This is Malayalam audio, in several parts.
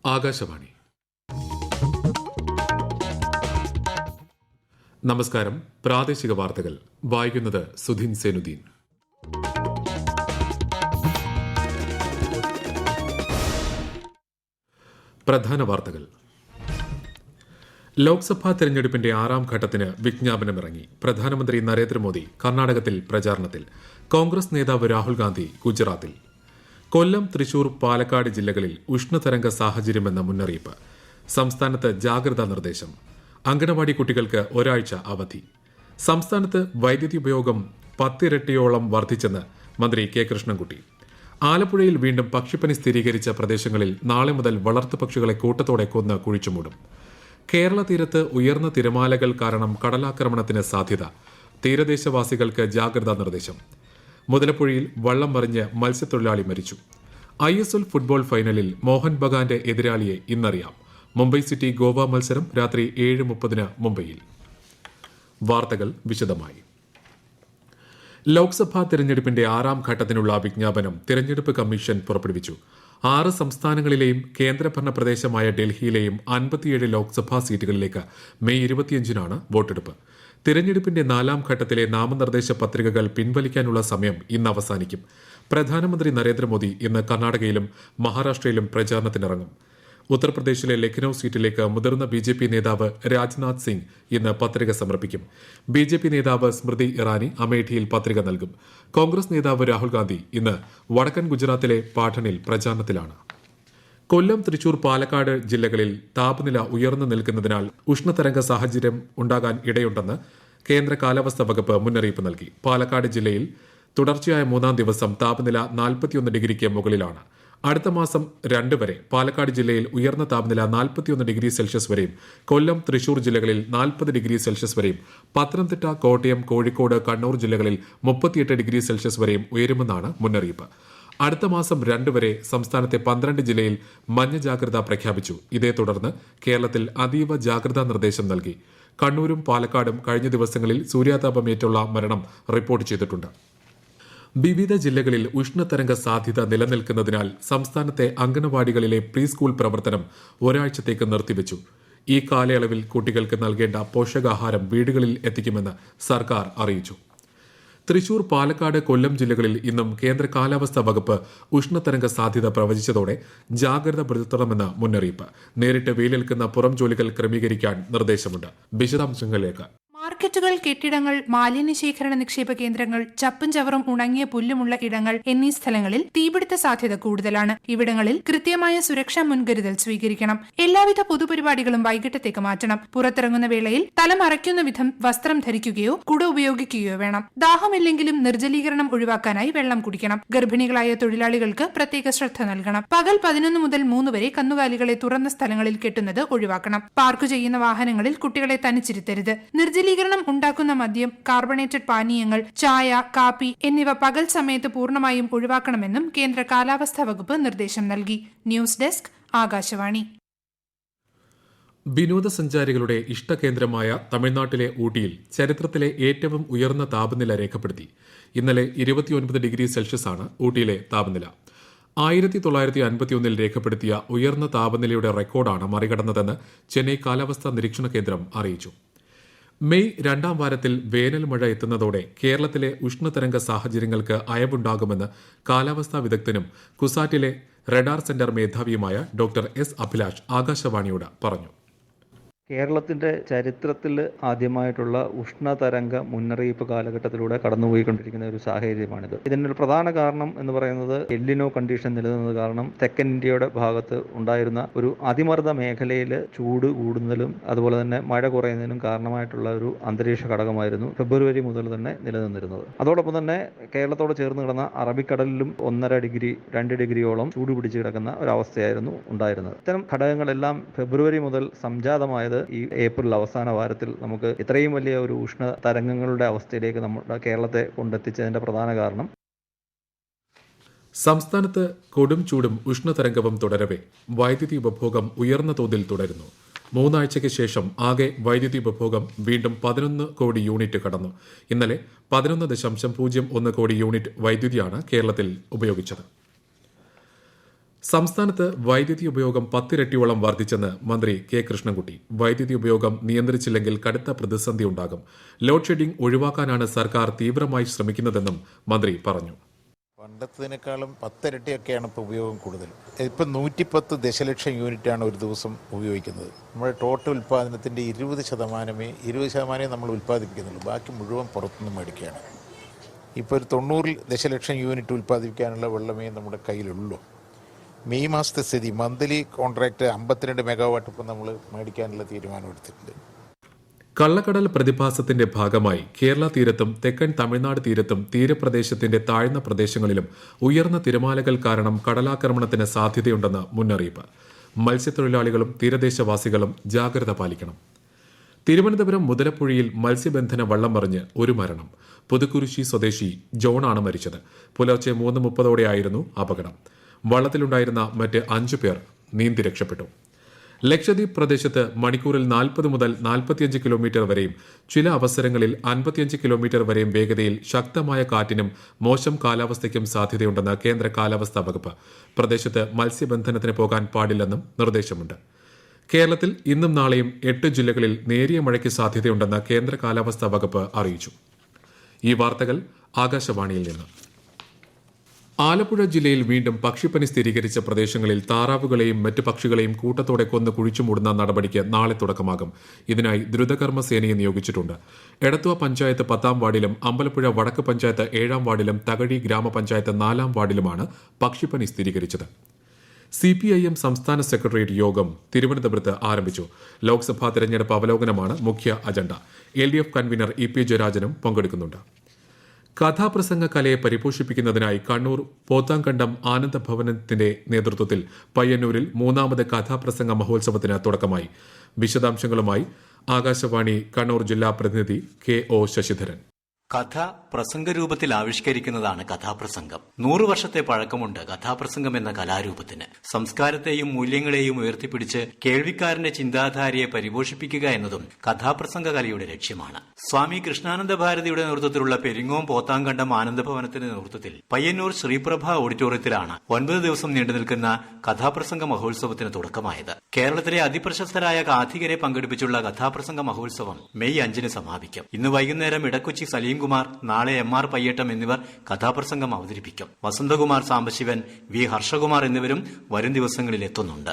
ആകാശവാണി. നമസ്കാരം. പ്രാദേശിക വാർത്തകൾ വായിക്കുന്നത് സുധീൻ സേനുദ്ദീൻ. പ്രധാന വാർത്തകൾ. ലോക്സഭാ തെരഞ്ഞെടുപ്പിന്റെ 6ാം ഘട്ടത്തിന് വിജ്ഞാപനമിറങ്ങി. പ്രധാനമന്ത്രി നരേന്ദ്രമോദി കർണാടകത്തിൽ പ്രചാരണത്തിൽ. കോൺഗ്രസ് നേതാവ് രാഹുൽ ഗാന്ധി ഗുജറാത്തിൽ. കൊല്ലം, തൃശൂർ, പാലക്കാട് ജില്ലകളിൽ ഉഷ്ണതരംഗ സാഹചര്യമെന്ന മുന്നറിയിപ്പ്. സംസ്ഥാനത്ത് ജാഗ്രതാ നിർദ്ദേശം. അങ്കണവാടി കുട്ടികൾക്ക് ഒരാഴ്ച അവധി. സംസ്ഥാനത്ത് വൈദ്യുതി ഉപയോഗം 10 ഇരട്ടിയോളം വർദ്ധിച്ചെന്ന് മന്ത്രി കെ കൃഷ്ണൻകുട്ടി. ആലപ്പുഴയിൽ വീണ്ടും പക്ഷിപ്പനി സ്ഥിരീകരിച്ച പ്രദേശങ്ങളിൽ നാളെ മുതൽ വളർത്തുപക്ഷികളെ കൂട്ടത്തോടെ കൊന്ന് കുഴിച്ചുമൂടും. കേരള തീരത്ത് ഉയർന്ന തിരമാലകൾ കാരണം കടലാക്രമണത്തിന് സാധ്യത. തീരദേശവാസികൾക്ക് ജാഗ്രതാ നിർദ്ദേശം. മുതലപ്പുഴയിൽ വള്ളം മറിഞ്ഞ് മത്സ്യത്തൊഴിലാളി മരിച്ചു. ISL ഫുട്ബോൾ ഫൈനലിൽ മോഹൻ ബഗാന്റെ എതിരാളിയെ ഇന്നറിയാം. മുംബൈ സിറ്റി ഗോവ മത്സരം രാത്രി 7:30 മുംബൈയിൽ. വാർത്തകൾ വിശദമായി. ലോക്സഭാ തെരഞ്ഞെടുപ്പിന്റെ 6ാം ഘട്ടത്തിനുള്ള വിജ്ഞാപനം തെരഞ്ഞെടുപ്പ് കമ്മീഷൻ പുറപ്പെടുവിച്ചു. 6 സംസ്ഥാനങ്ങളിലെയും കേന്ദ്രഭരണ പ്രദേശമായ ഡൽഹിയിലെയും 57 ലോക്സഭാ സീറ്റുകളിലേക്ക് മെയ് 25-നാണ് വോട്ടെടുപ്പ്. തിരഞ്ഞെടുപ്പിന്റെ 4ാം ഘട്ടത്തിലെ നാമനിർദ്ദേശ പത്രികകൾ പിൻവലിക്കാനുള്ള സമയം ഇന്ന് അവസാനിക്കും. പ്രധാനമന്ത്രി നരേന്ദ്രമോദി ഇന്ന് കർണാടകയിലും മഹാരാഷ്ട്രയിലും പ്രചാരണത്തിനിറങ്ങും. ഉത്തർപ്രദേശിലെ ലഖ്നൌ സീറ്റിലേക്ക് മുതിർന്ന BJP നേതാവ് രാജ്നാഥ് സിംഗ് ഇന്ന് പത്രിക സമർപ്പിക്കും. BJP നേതാവ് സ്മൃതി ഇറാനി അമേഠിയിൽ പത്രിക നൽകും. കോൺഗ്രസ് നേതാവ് രാഹുൽ ഗാന്ധി ഇന്ന് വടക്കൻ ഗുജറാത്തിലെ പാഠനിൽ പ്രചാരണത്തിലാണ്. കൊല്ലം, തൃശൂർ, പാലക്കാട് ജില്ലകളിൽ താപനില ഉയർന്നു നിൽക്കുന്നതിനാൽ ഉഷ്ണതരംഗ സാഹചര്യം ഉണ്ടാകാൻ ഇടയുണ്ടെന്ന് കേന്ദ്ര കാലാവസ്ഥാ വകുപ്പ് മുന്നറിയിപ്പ് നൽകി. പാലക്കാട് ജില്ലയിൽ തുടർച്ചയായ 3ാം ദിവസം താപനില 41 ഡിഗ്രിക്ക് മുകളിലാണ്. അടുത്ത മാസം 2 വരെ പാലക്കാട് ജില്ലയിൽ ഉയർന്ന താപനില 41 ഡിഗ്രി സെൽഷ്യസ് വരെയും കൊല്ലം, തൃശൂർ ജില്ലകളിൽ 40 ഡിഗ്രി സെൽഷ്യസ് വരെയും പത്തനംതിട്ട, കോട്ടയം, കോഴിക്കോട്, കണ്ണൂർ ജില്ലകളിൽ 38 ഡിഗ്രി സെൽഷ്യസ് വരെയും ഉയരുമെന്നാണ് മുന്നറിയിപ്പ്. അടുത്ത മാസം 2 വരെ സംസ്ഥാനത്തെ 12 ജില്ലയിൽ മഞ്ഞ ജാഗ്രത പ്രഖ്യാപിച്ചു. ഇതേ തുടർന്ന് കേരളത്തിൽ അതീവ ജാഗ്രതാ നിർദ്ദേശം നൽകി. കണ്ണൂരും പാലക്കാടും കഴിഞ്ഞ ദിവസങ്ങളിൽ സൂര്യാതാപമേറ്റുള്ള മരണം റിപ്പോർട്ട് ചെയ്തിട്ടുണ്ട്. വിവിധ ജില്ലകളിൽ ഉഷ്ണതരംഗ സാധ്യത നിലനിൽക്കുന്നതിനാൽ സംസ്ഥാനത്തെ അങ്കണവാടികളിലെ പ്രീ സ്കൂൾ പ്രവർത്തനം ഒരാഴ്ചത്തേക്ക് നിർത്തിവച്ചു. ഈ കാലയളവിൽ കുട്ടികൾക്ക് നൽകേണ്ട പോഷകാഹാരം വീടുകളിൽ എത്തിക്കുമെന്ന് സർക്കാർ അറിയിച്ചു. തൃശൂർ, പാലക്കാട്, കൊല്ലം ജില്ലകളിൽ ഇന്നും കേന്ദ്ര കാലാവസ്ഥാ വകുപ്പ് ഉഷ്ണതരംഗ സാധ്യത പ്രവചിച്ചതോടെ ജാഗ്രത പുലർത്തണമെന്ന് മുന്നറിയിപ്പ്. നേരിട്ട് വെയിലേൽക്കുന്ന പുറം ജോലികൾ ക്രമീകരിക്കാൻ നിർദ്ദേശമുണ്ട്. വിശദാംശങ്ങളിലേക്ക്. മാർക്കറ്റുകൾ, കെട്ടിടങ്ങൾ, മാലിന്യ ശേഖരണ നിക്ഷേപ കേന്ദ്രങ്ങൾ, ചപ്പും ചവറും ഉണങ്ങിയ പുല്ലുമുള്ള ഇടങ്ങൾ എന്നീ സ്ഥലങ്ങളിൽ തീപിടുത്ത സാധ്യത കൂടുതലാണ്. ഇവിടങ്ങളിൽ കൃത്യമായ സുരക്ഷാ മുൻകരുതൽ സ്വീകരിക്കണം. എല്ലാവിധ പൊതുപരിപാടികളും വൈകിട്ടത്തേക്ക് മാറ്റണം. പുറത്തിറങ്ങുന്ന വേളയിൽ തല മറയ്ക്കുന്ന വിധം വസ്ത്രം ധരിക്കുകയോ കുട ഉപയോഗിക്കുകയോ വേണം. ദാഹമില്ലെങ്കിലും നിർജ്ജലീകരണം ഒഴിവാക്കാനായി വെള്ളം കുടിക്കണം. ഗർഭിണികളായ തൊഴിലാളികൾക്ക് പ്രത്യേക ശ്രദ്ധ നൽകണം. പകൽ 11 മുതൽ 3 വരെ കന്നുകാലികളെ തുറന്ന സ്ഥലങ്ങളിൽ കെട്ടുന്നത് ഒഴിവാക്കണം. പാർക്ക് ചെയ്യുന്ന വാഹനങ്ങളിൽ കുട്ടികളെ തനിച്ചിരുത്തരുത്. നിർജ്ജലീകരണം ഉണ്ടാക്കുന്ന മദ്യം, കാർബണേറ്റഡ് പാനീയങ്ങൾ, ചായ, കാപ്പി എന്നിവ പകൽ സമയത്ത് പൂർണ്ണമായും ഒഴിവാക്കണമെന്നും കേന്ദ്ര കാലാവസ്ഥാ വകുപ്പ് നിർദ്ദേശം നൽകി. News desk, Akashvani. വിനോദസഞ്ചാരികളുടെ ഇഷ്ടകേന്ദ്രമായ തമിഴ്നാട്ടിലെ ഊട്ടിയിൽ ചരിത്രത്തിലെ ഏറ്റവും ഉയർന്ന താപനില രേഖപ്പെടുത്തി. ഇന്നലെ 29 ഡിഗ്രി സെൽഷ്യസാണ് ഊട്ടിയിലെ താപനില. 1951 രേഖപ്പെടുത്തിയ ഉയർന്ന താപനിലയുടെ റെക്കോർഡാണ് മറികടന്നതെന്ന് ചെന്നൈ കാലാവസ്ഥാ നിരീക്ഷണ കേന്ദ്രം അറിയിച്ചു. മെയ് 2ാം വാരത്തിൽ വേനൽ മഴ എത്തുന്നതോടെ കേരളത്തിലെ ഉഷ്ണതരംഗ സാഹചര്യങ്ങൾക്ക് അയവുണ്ടാകുമെന്ന് കാലാവസ്ഥാ വിദഗ്ധനും കുസാറ്റിലെ റഡാർ സെന്റർ മേധാവിയുമായ ഡോക്ടർ S. അഭിലാഷ് ആകാശവാണിയോട് പറഞ്ഞു. കേരളത്തിൻ്റെ ചരിത്രത്തിൽ ആദ്യമായിട്ടുള്ള ഉഷ്ണതരംഗ മുന്നറിയിപ്പ് കാലഘട്ടത്തിലൂടെ കടന്നുപോയിക്കൊണ്ടിരിക്കുന്ന ഒരു സാഹചര്യമാണിത്. ഇതിനൊരു പ്രധാന കാരണം എന്ന് പറയുന്നത് എല്ലിനോ കണ്ടീഷൻ നിലനിന്നത് കാരണം തെക്കൻ ഇന്ത്യയുടെ ഭാഗത്ത് ഉണ്ടായിരുന്ന ഒരു അതിമർദ്ദ മേഖലയിൽ ചൂട് കൂടുന്നതിലും അതുപോലെ തന്നെ മഴ കുറയുന്നതിനും കാരണമായിട്ടുള്ള ഒരു അന്തരീക്ഷ ഘടകമായിരുന്നു ഫെബ്രുവരി മുതൽ തന്നെ നിലനിന്നിരുന്നത്. അതോടൊപ്പം തന്നെ കേരളത്തോട് ചേർന്ന് കിടന്ന അറബിക്കടലിലും 1.5 ഡിഗ്രി 2 ഡിഗ്രിയോളം ചൂട് പിടിച്ച് കിടക്കുന്ന ഒരവസ്ഥയായിരുന്നു ഉണ്ടായിരുന്നത്. ഇത്തരം ഘടകങ്ങളെല്ലാം ഫെബ്രുവരി മുതൽ സംജാതമായത് ഈ ഏപ്രിൽ അവസാന വാരത്തിൽ നമുക്ക് ഇത്രയും വലിയ ഒരു ഉഷ്ണ തരംഗങ്ങളുടെ അവസ്ഥയിലേക്ക് നമ്മുടെ കേരളത്തെ കൊണ്ടെത്തിച്ചതിന്റെ പ്രധാന കാരണം. സംസ്ഥാനത്ത് കൊടും ചൂടും ഉഷ്ണതരംഗവും തുടരവെ വൈദ്യുതി ഉപഭോഗം ഉയർന്ന തോതിൽ തുടരുന്നു. 3 ആഴ്ചയ്ക്ക് ശേഷം ആകെ വൈദ്യുതി ഉപഭോഗം വീണ്ടും 11 കോടി യൂണിറ്റ് കടന്നു. ഇന്നലെ 11.01 കോടി യൂണിറ്റ് വൈദ്യുതിയാണ് കേരളത്തിൽ ഉപയോഗിച്ചത്. സംസ്ഥാനത്ത് വൈദ്യുതി ഉപയോഗം 10 ഇരട്ടിയോളം വർദ്ധിച്ചെന്ന് മന്ത്രി കെ കൃഷ്ണൻകുട്ടി. വൈദ്യുതി ഉപയോഗം നിയന്ത്രിച്ചില്ലെങ്കിൽ കടുത്ത പ്രതിസന്ധി ഉണ്ടാകും. ലോഡ് ഷെഡിംഗ് ഒഴിവാക്കാനാണ് സർക്കാർ തീവ്രമായി ശ്രമിക്കുന്നതെന്നും മന്ത്രി പറഞ്ഞു. പണ്ടത്തേക്കാളും 10 ഇരട്ടിയൊക്കെയാണ് ഇപ്പോൾ ഉപയോഗം കൂടുതൽ. ഇപ്പം 110 ദശലക്ഷം യൂണിറ്റാണ് ഒരു ദിവസം ഉപയോഗിക്കുന്നത്. നമ്മുടെ ടോട്ടൽ ഉൽപ്പാദനത്തിൻ്റെ 20% നമ്മൾ ഉൽപ്പാദിപ്പിക്കുന്നുള്ളൂ. ബാക്കി മുഴുവൻ പുറത്തുനിന്ന് മേടിക്കുകയാണ്. ഇപ്പോൾ ഒരു 90 ദശലക്ഷം യൂണിറ്റ് ഉൽപ്പാദിപ്പിക്കാനുള്ള വെള്ളമേ നമ്മുടെ കയ്യിലുള്ളൂ. മെയ് മാസത്തെ സ്ഥിതി മന്ത്ലി കോൺട്രാക്ട് 52 മെഗാവാട്ട് ഇപ്പം നമ്മൾ മേടിക്കാനുള്ള തീരുമാനമെടുത്തിട്ടുണ്ട്. കള്ളക്കടൽ പ്രതിഭാസത്തിന്റെ ഭാഗമായി കേരള തീരത്തും തെക്കൻ തമിഴ്നാട് തീരത്തും തീരപ്രദേശത്തിന്റെ താഴ്ന്ന പ്രദേശങ്ങളിലും ഉയർന്ന തിരമാലകൾ കാരണം കടലാക്രമണത്തിന് സാധ്യതയുണ്ടെന്ന് മുന്നറിയിപ്പ്. മത്സ്യത്തൊഴിലാളികളും തീരദേശവാസികളും ജാഗ്രത പാലിക്കണം. തിരുവനന്തപുരം മുതലപ്പുഴയിൽ മത്സ്യബന്ധന വള്ളം മറിഞ്ഞ് ഒരു മരണം. പുതുക്കുരിശി സ്വദേശി ജോണാണ് മരിച്ചത്. പുലർച്ചെ 3:30 അപകടം. വള്ളത്തിലുണ്ടായിരുന്ന മറ്റ് 5 പേർ നീന്തി രക്ഷപ്പെട്ടു. ലക്ഷദ്വീപ് പ്രദേശത്ത് മണിക്കൂറിൽ 40 മുതൽ 45 കിലോമീറ്റർ വരെയും ചില അവസരങ്ങളിൽ 55 കിലോമീറ്റർ വരെയും വേഗതയിൽ ശക്തമായ കാറ്റിനും മോശം കാലാവസ്ഥയ്ക്കും സാധ്യതയുണ്ടെന്ന് കേന്ദ്ര കാലാവസ്ഥാ വകുപ്പ്. പ്രദേശത്ത് മത്സ്യബന്ധനത്തിന് പോകാൻ പാടില്ലെന്നും നിർദ്ദേശമുണ്ട്. കേരളത്തിൽ ഇന്നും നാളെയും 8 ജില്ലകളിൽ നേരിയ മഴയ്ക്ക് സാധ്യതയുണ്ടെന്ന് കേന്ദ്ര കാലാവസ്ഥാ വകുപ്പ് അറിയിച്ചു. ഈ വാർത്തകൾ ആകാശവാണിയിൽ നിന്ന്. ആലപ്പുഴ ജില്ലയിൽ വീണ്ടും പക്ഷിപ്പനി സ്ഥിരീകരിച്ച പ്രദേശങ്ങളിൽ താറാവുകളെയും മറ്റ് പക്ഷികളെയും കൂട്ടത്തോടെ കൊന്ന് കുഴിച്ചുമൂടുന്ന നടപടിക്ക് നാളെ തുടക്കമാകും. ഇതിനായി ദ്രുതകർമ്മ സേനയെ നിയോഗിച്ചിട്ടുണ്ട്. എടത്വ പഞ്ചായത്ത് 10-ാം വാർഡിലും അമ്പലപ്പുഴ വടക്ക് പഞ്ചായത്ത് 7-ാം വാർഡിലും തകഴി ഗ്രാമപഞ്ചായത്ത് 4-ാം വാർഡിലുമാണ് പക്ഷിപ്പനി സ്ഥിരീകരിച്ചത്. CPIM സംസ്ഥാന സെക്രട്ടേറിയറ്റ് യോഗം തിരുവനന്തപുരത്ത് ആരംഭിച്ചു. ലോക്സഭാ തെരഞ്ഞെടുപ്പ് അവലോകനമാണ് മുഖ്യ അജണ്ട. LDF കൺവീനർ EP ജയരാജനും പങ്കെടുക്കുന്നുണ്ട്. കഥാപ്രസംഗ കലയെ പരിപോഷിപ്പിക്കുന്നതിനായി കണ്ണൂർ പോത്താങ്കണ്ടം ആനന്ദഭവനത്തിന്റെ നേതൃത്വത്തിൽ പയ്യന്നൂരിൽ 3ാമത് കഥാപ്രസംഗ മഹോത്സവത്തിന് തുടക്കമായി. വിശദാംശങ്ങളുമായി ആകാശവാണി കണ്ണൂർ ജില്ലാ പ്രതിനിധി KO ശശിധരൻ. കഥ പ്രസംഗരൂപത്തിൽ ആവിഷ്കരിക്കുന്നതാണ് കഥാപ്രസംഗം. 100 വർഷത്തെ പഴക്കമുണ്ട് കഥാപ്രസംഗം എന്ന കലാരൂപത്തിന്. സംസ്കാരത്തെയും മൂല്യങ്ങളെയും ഉയർത്തിപ്പിടിച്ച് കേൾവിക്കാരന്റെ ചിന്താധാരയെ പരിപോഷിപ്പിക്കുക എന്നതും കഥാപ്രസംഗ കലയുടെ ലക്ഷ്യമാണ്. സ്വാമി കൃഷ്ണാനന്ദ ഭാരതിയുടെ നേതൃത്വത്തിലുള്ള പെരിങ്ങോം പോത്താങ്കണ്ടം ആനന്ദഭവനത്തിന്റെ നേതൃത്വത്തിൽ പയ്യന്നൂർ ശ്രീപ്രഭ ഓഡിറ്റോറിയത്തിലാണ് 9 ദിവസം നീണ്ടുനിൽക്കുന്ന കഥാപ്രസംഗ മഹോത്സവത്തിന് തുടക്കമായത്. കേരളത്തിലെ അതിപ്രശസ്തരായ കാഥികരെ പങ്കെടുപ്പിച്ചുള്ള കഥാപ്രസംഗ മഹോത്സവം മെയ് 5 സമാപിക്കും. ഇന്ന് വൈകുന്നേരം ഇടക്കൊച്ചി സലീം കുമാർ, നാളെ MR പയ്യേട്ടം എന്നിവർ കഥാപ്രസംഗം അവതരിപ്പിക്കും. വസന്തകുമാർ സാംബശിവൻ, V ഹർഷകുമാർ എന്നിവരും വരും ദിവസങ്ങളിൽ എത്തുന്നുണ്ട്.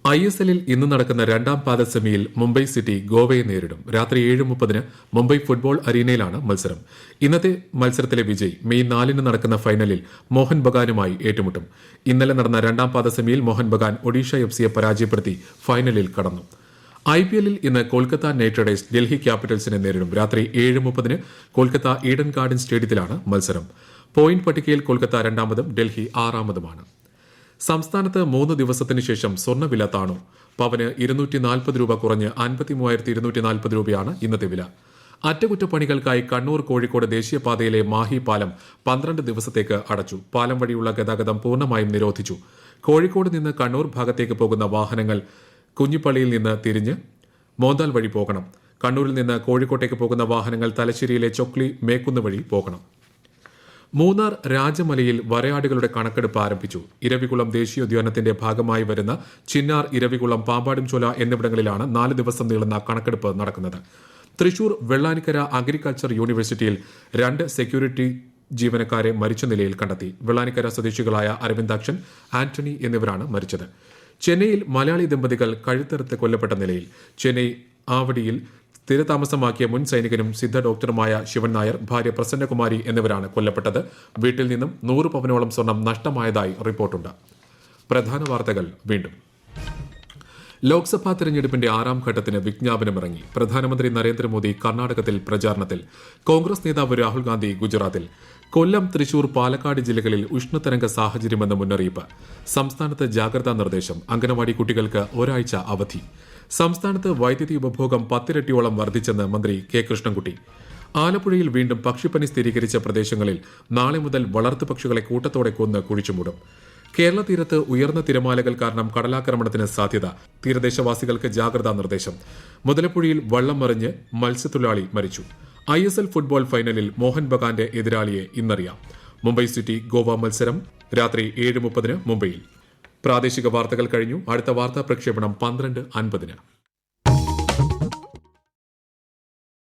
ISLൽ ഇന്ന് നടക്കുന്ന 2ാം പാദ സെമിയിൽ മുംബൈ സിറ്റി ഗോവയെ നേരിടും. രാത്രി 7:30 മുംബൈ ഫുട്ബോൾ അരീനയിലാണ് മത്സരം. ഇന്നത്തെ മത്സരത്തിലെ വിജയ് മെയ് 4 നടക്കുന്ന ഫൈനലിൽ മോഹൻ ബഗാനുമായി ഏറ്റുമുട്ടും. ഇന്നലെ നടന്ന 2ാം പാദ സെമിയിൽ മോഹൻ ബഗാൻ ഒഡീഷ FCയെ പരാജയപ്പെടുത്തി ഫൈനലിൽ കടന്നു. IPLൽ ഇന്ന് കൊൽക്കത്ത നൈറ്റ് റൈഡേഴ്സ് ഡൽഹി ക്യാപിറ്റൽസിനെ നേരിടും. രാത്രി 7:30 കൊൽക്കത്ത ഈഡൻ ഗാർഡൻ സ്റ്റേഡിയത്തിലാണ് മത്സരം. പോയിന്റ് പട്ടികയിൽ കൊൽക്കത്ത 2ാമതും ഡൽഹി 6ാമതുമാണ്. സംസ്ഥാനത്ത് 3 ദിവസത്തിനു ശേഷം സ്വർണ്ണവില താണു. പവന് 240 രൂപ കുറഞ്ഞ് 53,240 രൂപയാണ് ഇന്നത്തെ വില. അറ്റകുറ്റപ്പണികൾക്കായി കണ്ണൂർ കോഴിക്കോട് ദേശീയപാതയിലെ മാഹി പാലം 12 ദിവസത്തേക്ക് അടച്ചു. പാലം വഴിയുള്ള ഗതാഗതം പൂർണ്ണമായും നിരോധിച്ചു. കോഴിക്കോട് നിന്ന് കണ്ണൂർ ഭാഗത്തേക്ക് പോകുന്ന വാഹനങ്ങൾ കുഞ്ഞിപ്പള്ളിയിൽ നിന്ന് തിരിഞ്ഞ് മോന്താൽ വഴി പോകണം. കണ്ണൂരിൽ നിന്ന് കോഴിക്കോട്ടേക്ക് പോകുന്ന വാഹനങ്ങൾ തലശ്ശേരിയിലെ ചൊക്ലി മേക്കുന്ന് വഴി പോകണം. മൂന്നാർ രാജമലയിൽ വരയാടുകളുടെ കണക്കെടുപ്പ് ആരംഭിച്ചു. ഇരവികുളം ദേശീയോദ്യാനത്തിന്റെ ഭാഗമായി വരുന്ന ചിന്നാർ, ഇരവികുളം, പാമ്പാടുംചോല എന്നിവിടങ്ങളിലാണ് 4 ദിവസം നീളുന്ന കണക്കെടുപ്പ് നടക്കുന്നത്. തൃശൂർ വെള്ളാനിക്കര അഗ്രികൾച്ചർ യൂണിവേഴ്സിറ്റിയിൽ 2 സെക്യൂരിറ്റി ജീവനക്കാരെ മരിച്ച നിലയിൽ കണ്ടെത്തി. വെള്ളാനിക്കര സ്വദേശികളായ അരവിന്ദാക്ഷൻ, ആന്റണി എന്നിവരാണ് മരിച്ചത്. ചെന്നൈയിൽ മലയാളി ദമ്പതികൾ കഴുത്തറുത്ത് കൊല്ലപ്പെട്ട നിലയിൽ. ചെന്നൈ ആവടിയിൽ സ്ഥിരതാമസമാക്കിയ മുൻ സൈനികനും സിദ്ധ ഡോക്ടറുമായ ശിവൻ നായർ, ഭാര്യ പ്രസന്നകുമാരി എന്നിവരാണ് കൊല്ലപ്പെട്ടത്. വീട്ടിൽ നിന്നും 100 പവനോളം സ്വർണം നഷ്ടമായതായി റിപ്പോർട്ടുണ്ട്. പ്രധാന വാർത്തകൾ വീണ്ടും. ലോക്സഭാ തെരഞ്ഞെടുപ്പിന്റെ 6ാം ഘട്ടത്തിന് വിജ്ഞാപനമിറങ്ങി. പ്രധാനമന്ത്രി നരേന്ദ്രമോദി കർണാടകത്തിൽ പ്രചാരണത്തിൽ. കോൺഗ്രസ് നേതാവ് രാഹുൽ ഗാന്ധി ഗുജറാത്തിൽ. കൊല്ലം, തൃശൂർ, പാലക്കാട് ജില്ലകളിൽ ഉഷ്ണതരംഗ സാഹചര്യമെന്ന് മുന്നറിയിപ്പ്. സംസ്ഥാനത്ത് ജാഗ്രതാ നിർദ്ദേശം. അംഗനവാടി കുട്ടികൾക്ക് ഒരാഴ്ച അവധി. സംസ്ഥാനത്ത് വൈദ്യുതി ഉപഭോഗം 10 ഇരട്ടിയോളം വർദ്ധിച്ചെന്ന് മന്ത്രി കെ കൃഷ്ണൻകുട്ടി. ആലപ്പുഴയിൽ വീണ്ടും പക്ഷിപ്പനി സ്ഥിരീകരിച്ച പ്രദേശങ്ങളിൽ നാളെ മുതൽ വളർത്തുപക്ഷികളെ കൂട്ടത്തോടെ കൊന്ന് കുഴിച്ചുമൂടും. കേരള തീരത്ത് ഉയർന്ന തിരമാലകൾ കാരണം കടലാക്രമണത്തിന് സാധ്യത. തീരദേശവാസികൾക്ക് ജാഗ്രതാ നിർദ്ദേശം. മുതലപ്പുഴയിൽ വള്ളം മറിഞ്ഞ് മത്സ്യത്തൊഴിലാളി മരിച്ചു. ISL ഫുട്ബോൾ ഫൈനലിൽ മോഹൻ ബഗാന്റെ എതിരാളിയെ ഇന്നറിയാം. മുംബൈ സിറ്റി ഗോവ മത്സരം രാത്രി 7:30 മുംബൈയിൽ. പ്രാദേശിക വാർത്തകൾ കഴിഞ്ഞു. അടുത്ത വാർത്താ പ്രക്ഷേപണം 12:50.